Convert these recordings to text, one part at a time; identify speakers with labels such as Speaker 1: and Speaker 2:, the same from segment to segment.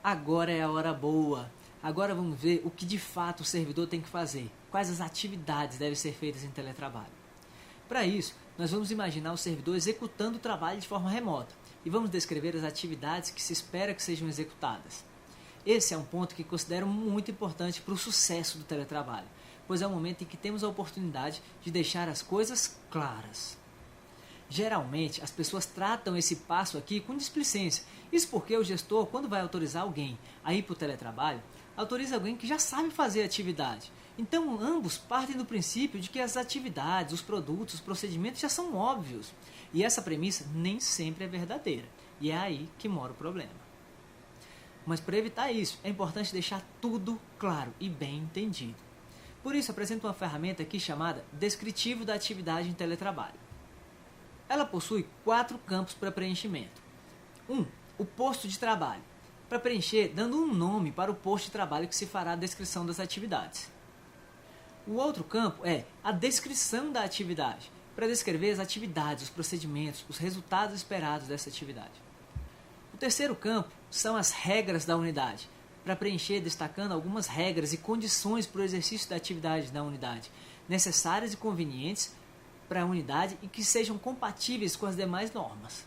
Speaker 1: Agora é a hora boa. Agora vamos ver o que de fato o servidor tem que fazer. Quais as atividades devem ser feitas em teletrabalho. Para isso, nós vamos imaginar o servidor executando o trabalho de forma remota e vamos descrever as atividades que se espera que sejam executadas. Esse é um ponto que considero muito importante para o sucesso do teletrabalho, pois é o momento em que temos a oportunidade de deixar as coisas claras. Geralmente, as pessoas tratam esse passo aqui com displicência. Isso porque o gestor, quando vai autorizar alguém a ir para o teletrabalho, autoriza alguém que já sabe fazer a atividade. Então, ambos partem do princípio de que as atividades, os produtos, os procedimentos já são óbvios. E essa premissa nem sempre é verdadeira. E é aí que mora o problema. Mas para evitar isso, é importante deixar tudo claro e bem entendido. Por isso, apresento uma ferramenta aqui chamada Descritivo da Atividade em Teletrabalho. Ela possui 4 campos para preenchimento. 1. O posto de trabalho, para preencher dando um nome para o posto de trabalho que se fará a descrição das atividades. O outro campo é a descrição da atividade, para descrever as atividades, os procedimentos, os resultados esperados dessa atividade. O terceiro campo são as regras da unidade, para preencher destacando algumas regras e condições para o exercício da atividade da unidade, necessárias e convenientes para a unidade e que sejam compatíveis com as demais normas.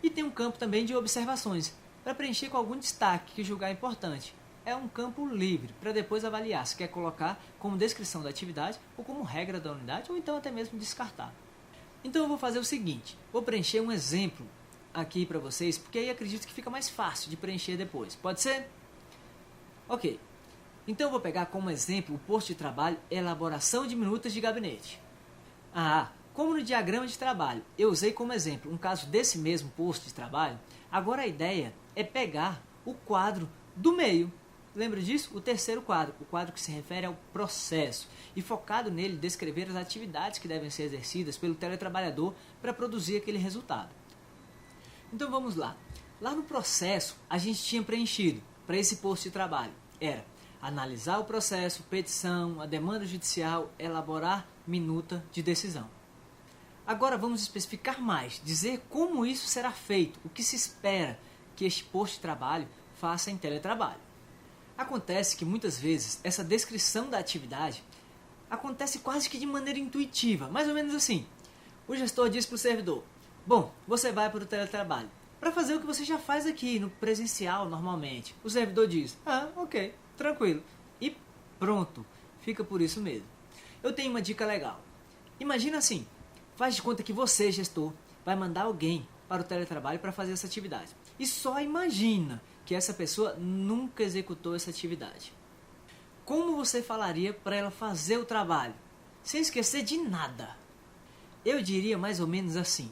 Speaker 1: E tem um campo também de observações, para preencher com algum destaque que julgar importante. É um campo livre, para depois avaliar se quer colocar como descrição da atividade ou como regra da unidade, ou então até mesmo descartar. Então eu vou fazer o seguinte, vou preencher um exemplo aqui para vocês, porque aí acredito que fica mais fácil de preencher depois. Pode ser? Ok. Então eu vou pegar como exemplo o posto de trabalho elaboração de minutas de gabinete. Como no diagrama de trabalho eu usei como exemplo um caso desse mesmo posto de trabalho, agora a ideia é pegar o quadro do meio. Lembra disso? O terceiro quadro, o quadro que se refere ao processo, e focado nele descrever as atividades que devem ser exercidas pelo teletrabalhador para produzir aquele resultado. Então vamos lá. Lá no processo a gente tinha preenchido para esse posto de trabalho. Era analisar o processo, petição, a demanda judicial, elaborar minuta de decisão. Agora vamos especificar mais, dizer como isso será feito, o que se espera que este posto de trabalho faça em teletrabalho. Acontece que muitas vezes essa descrição da atividade acontece quase que de maneira intuitiva, mais ou menos assim. O gestor diz para o servidor, bom, você vai para o teletrabalho para fazer o que você já faz aqui no presencial normalmente. O servidor diz, ok, tranquilo. E pronto, fica por isso mesmo. Eu tenho uma dica legal. Imagina assim, faz de conta que você, gestor, vai mandar alguém para o teletrabalho para fazer essa atividade. E só imagina que essa pessoa nunca executou essa atividade. Como você falaria para ela fazer o trabalho, sem esquecer de nada? Eu diria mais ou menos assim,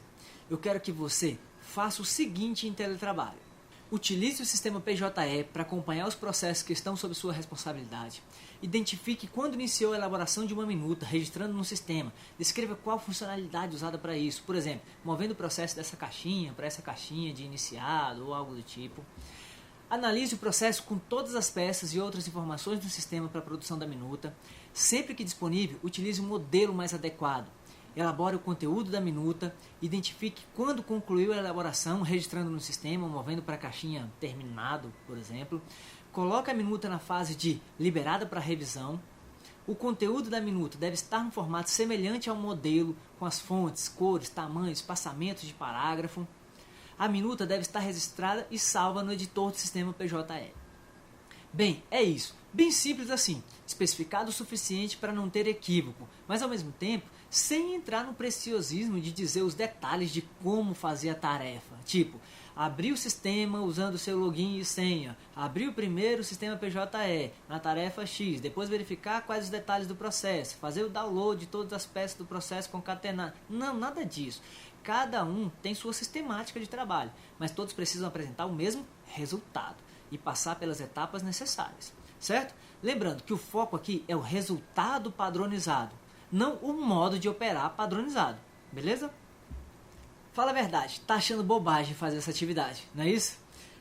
Speaker 1: eu quero que você faça o seguinte em teletrabalho. Utilize o sistema PJE para acompanhar os processos que estão sob sua responsabilidade. Identifique quando iniciou a elaboração de uma minuta, registrando no sistema. Descreva qual funcionalidade usada para isso. Por exemplo, movendo o processo dessa caixinha para essa caixinha de iniciado ou algo do tipo. Analise o processo com todas as peças e outras informações do sistema para a produção da minuta. Sempre que disponível, utilize um modelo mais adequado. Elabore o conteúdo da minuta, identifique quando concluiu a elaboração, registrando no sistema, movendo para a caixinha terminado, por exemplo. Coloque a minuta na fase de liberada para revisão. O conteúdo da minuta deve estar no formato semelhante ao modelo, com as fontes, cores, tamanhos, passamentos de parágrafo. A minuta deve estar registrada e salva no editor do sistema PJE. Bem, é isso. Bem simples assim, especificado o suficiente para não ter equívoco, mas ao mesmo tempo, sem entrar no preciosismo de dizer os detalhes de como fazer a tarefa. Tipo, abrir o sistema usando seu login e senha, abrir o primeiro sistema PJE na tarefa X, depois verificar quais os detalhes do processo, fazer o download de todas as peças do processo concatenado. Não, nada disso. Cada um tem sua sistemática de trabalho, mas todos precisam apresentar o mesmo resultado e passar pelas etapas necessárias, certo? Lembrando que o foco aqui é o resultado padronizado, não o modo de operar padronizado, beleza? Fala a verdade, tá achando bobagem fazer essa atividade, não é isso?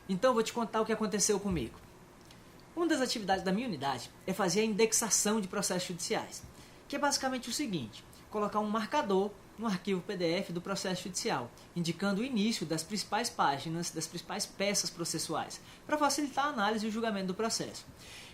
Speaker 1: Então vou te contar o que aconteceu comigo. Uma das atividades da minha unidade é fazer a indexação de processos judiciais. que é basicamente o seguinte: colocar um marcador no arquivo PDF do processo judicial, indicando o início das principais páginas, das principais peças processuais, para facilitar a análise e o julgamento do processo.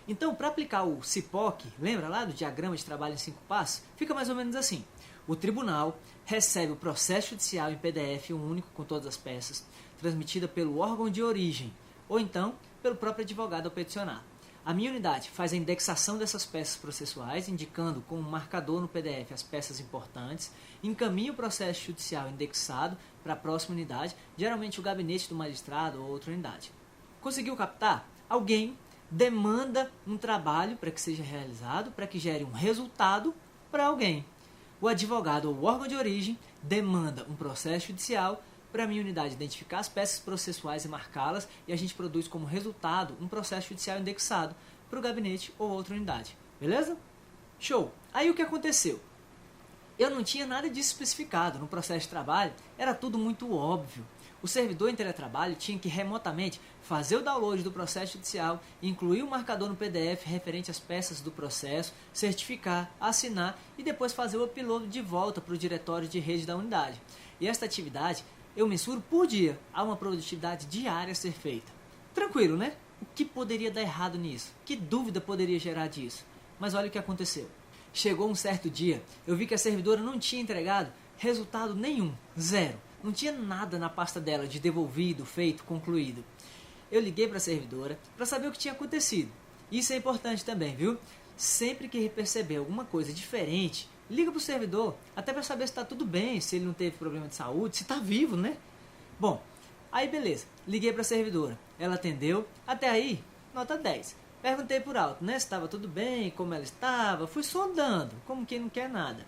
Speaker 1: Então, para aplicar o CIPOC, lembra lá do diagrama de trabalho em 5 passos? Fica mais ou menos assim. O tribunal recebe o processo judicial em PDF único com todas as peças, transmitida pelo órgão de origem, ou então pelo próprio advogado ou peticionado. A minha unidade faz a indexação dessas peças processuais, indicando com um marcador no PDF as peças importantes, encaminha o processo judicial indexado para a próxima unidade, geralmente o gabinete do magistrado ou outra unidade. Conseguiu captar? Alguém demanda um trabalho para que seja realizado, para que gere um resultado para alguém. O advogado ou o órgão de origem demanda um processo judicial para a minha unidade identificar as peças processuais e marcá-las, e a gente produz como resultado um processo judicial indexado para o gabinete ou outra unidade. Beleza? Show! Aí o que aconteceu? Eu não tinha nada disso especificado no processo de trabalho, era tudo muito óbvio. O servidor em teletrabalho tinha que remotamente fazer o download do processo judicial, incluir o marcador no PDF referente às peças do processo, certificar, assinar e depois fazer o upload de volta para o diretório de rede da unidade. E esta atividade eu mensuro por dia, há uma produtividade diária a ser feita. Tranquilo, né? O que poderia dar errado nisso? Que dúvida poderia gerar disso? Mas olha o que aconteceu. Chegou um certo dia, eu vi que a servidora não tinha entregado resultado nenhum, zero. Não tinha nada na pasta dela de devolvido, feito, concluído. Eu liguei para a servidora para saber o que tinha acontecido. Isso é importante também, viu? Sempre que perceber alguma coisa diferente, liga para o servidor, até para saber se está tudo bem, se ele não teve problema de saúde, se está vivo, né? Bom, aí beleza, liguei para a servidora, ela atendeu, até aí, nota 10. Perguntei por alto, né, se estava tudo bem, como ela estava, fui sondando, como quem não quer nada.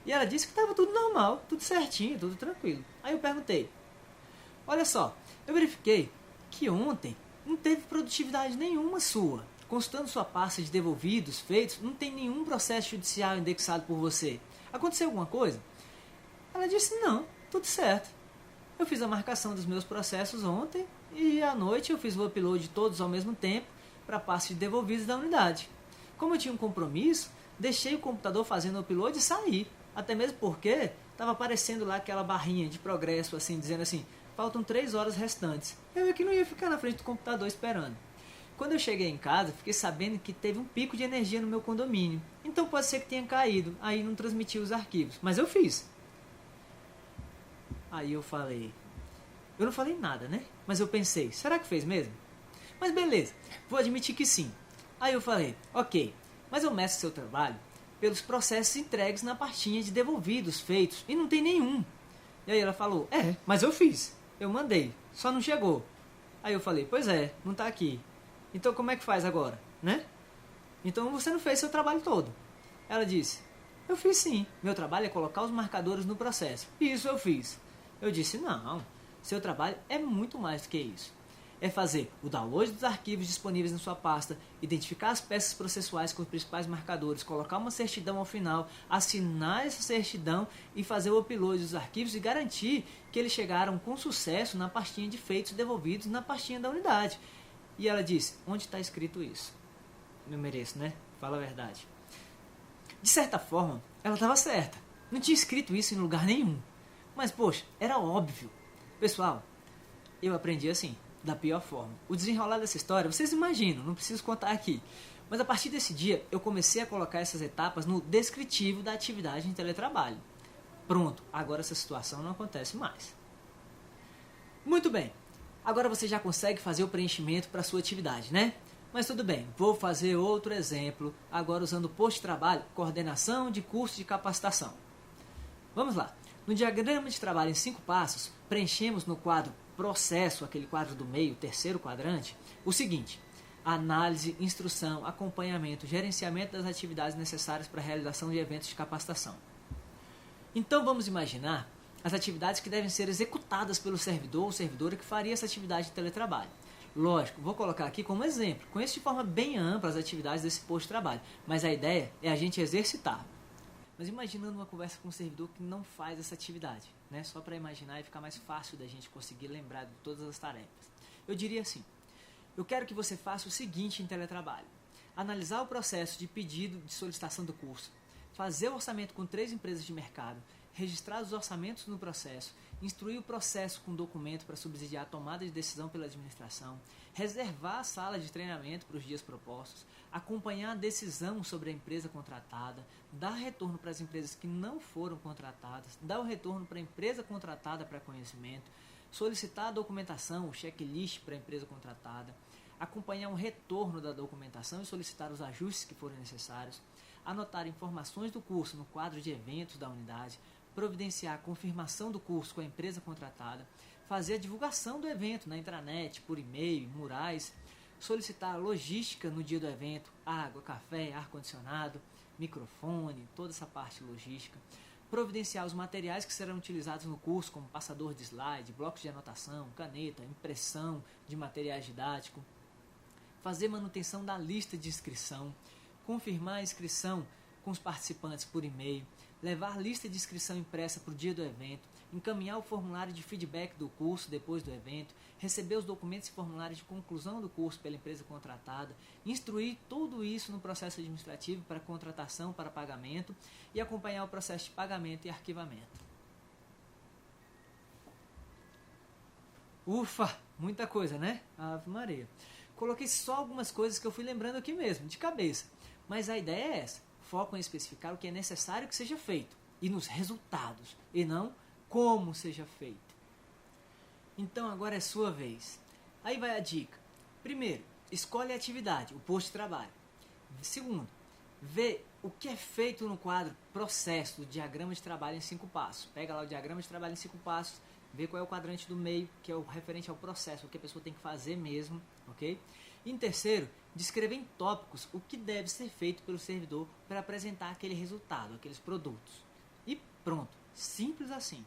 Speaker 1: E ela disse que estava tudo normal, tudo certinho, tudo tranquilo. Aí eu perguntei, olha só, eu verifiquei que ontem não teve produtividade nenhuma sua. Consultando sua pasta de devolvidos, feitos, não tem nenhum processo judicial indexado por você. Aconteceu alguma coisa? Ela disse, não, tudo certo. Eu fiz a marcação dos meus processos ontem e à noite eu fiz o upload de todos ao mesmo tempo para a pasta de devolvidos da unidade. Como eu tinha um compromisso, deixei o computador fazendo o upload e saí. Até mesmo porque estava aparecendo lá aquela barrinha de progresso, assim, dizendo assim, faltam 3 horas restantes. Eu vi que não ia ficar na frente do computador esperando. Quando eu cheguei em casa, fiquei sabendo que teve um pico de energia no meu condomínio. Então pode ser que tenha caído, aí não transmitiu os arquivos. Mas eu fiz. Aí eu falei... Eu não falei nada, né? Mas eu pensei, será que fez mesmo? Mas beleza, vou admitir que sim. Aí eu falei, ok, mas eu meço seu trabalho pelos processos entregues na pastinha de devolvidos, feitos, e não tem nenhum. E aí ela falou, mas eu fiz. Eu mandei, só não chegou. Aí eu falei, pois é, não tá aqui. Então como é que faz agora, né? Então você não fez seu trabalho todo. Ela disse, eu fiz sim. Meu trabalho é colocar os marcadores no processo. Isso eu fiz. Eu disse, não, seu trabalho é muito mais do que isso. É fazer o download dos arquivos disponíveis na sua pasta, identificar as peças processuais com os principais marcadores, colocar uma certidão ao final, assinar essa certidão e fazer o upload dos arquivos e garantir que eles chegaram com sucesso na pastinha de feitos devolvidos na pastinha da unidade. E ela disse, onde está escrito isso? Eu mereço, né? Fala a verdade. De certa forma, ela estava certa. Não tinha escrito isso em lugar nenhum. Mas, poxa, era óbvio. Pessoal, eu aprendi assim, da pior forma. O desenrolar dessa história, vocês imaginam, não preciso contar aqui. Mas a partir desse dia, eu comecei a colocar essas etapas no descritivo da atividade em teletrabalho. Pronto, agora essa situação não acontece mais. Muito bem. Agora você já consegue fazer o preenchimento para a sua atividade, né? Mas tudo bem, vou fazer outro exemplo, agora usando o posto de trabalho, coordenação de curso de capacitação. Vamos lá. No diagrama de trabalho em 5 passos, preenchemos no quadro processo, aquele quadro do meio, terceiro quadrante, o seguinte: análise, instrução, acompanhamento, gerenciamento das atividades necessárias para a realização de eventos de capacitação. Então vamos imaginar as atividades que devem ser executadas pelo servidor ou servidora que faria essa atividade de teletrabalho. Lógico, vou colocar aqui como exemplo. Conheço de forma bem ampla as atividades desse posto de trabalho, mas a ideia é a gente exercitar. Mas imaginando uma conversa com um servidor que não faz essa atividade, né? Só para imaginar e ficar mais fácil da gente conseguir lembrar de todas as tarefas. Eu diria assim, eu quero que você faça o seguinte em teletrabalho: analisar o processo de pedido de solicitação do curso, fazer o orçamento com 3 empresas de mercado, registrar os orçamentos no processo, instruir o processo com documento para subsidiar a tomada de decisão pela administração, reservar a sala de treinamento para os dias propostos, acompanhar a decisão sobre a empresa contratada, dar retorno para as empresas que não foram contratadas, dar o retorno para a empresa contratada para conhecimento, solicitar a documentação, o checklist para a empresa contratada, acompanhar um retorno da documentação e solicitar os ajustes que forem necessários, anotar informações do curso no quadro de eventos da unidade, providenciar a confirmação do curso com a empresa contratada, fazer a divulgação do evento na intranet, por e-mail, em murais, solicitar a logística no dia do evento, água, café, ar-condicionado, microfone, toda essa parte logística, providenciar os materiais que serão utilizados no curso, como passador de slide, blocos de anotação, caneta, impressão de materiais didáticos, fazer manutenção da lista de inscrição, confirmar a inscrição com os participantes por e-mail, levar lista de inscrição impressa para o dia do evento, encaminhar o formulário de feedback do curso depois do evento, receber os documentos e formulários de conclusão do curso pela empresa contratada, instruir tudo isso no processo administrativo para contratação, para pagamento e acompanhar o processo de pagamento e arquivamento. Ufa, muita coisa, né? Ave Maria. Coloquei só algumas coisas que eu fui lembrando aqui mesmo, de cabeça. Mas a ideia é essa. Foco em especificar o que é necessário que seja feito e nos resultados, e não como seja feito. Então agora é sua vez. Aí vai a dica. Primeiro, escolhe a atividade, o posto de trabalho. Segundo, vê o que é feito no quadro processo do diagrama de trabalho em 5 passos. Pega lá o diagrama de trabalho em 5 passos, vê qual é o quadrante do meio, que é o referente ao processo, o que a pessoa tem que fazer mesmo, ok? E em terceiro, descrever em tópicos o que deve ser feito pelo servidor para apresentar aquele resultado, aqueles produtos. E pronto, simples assim.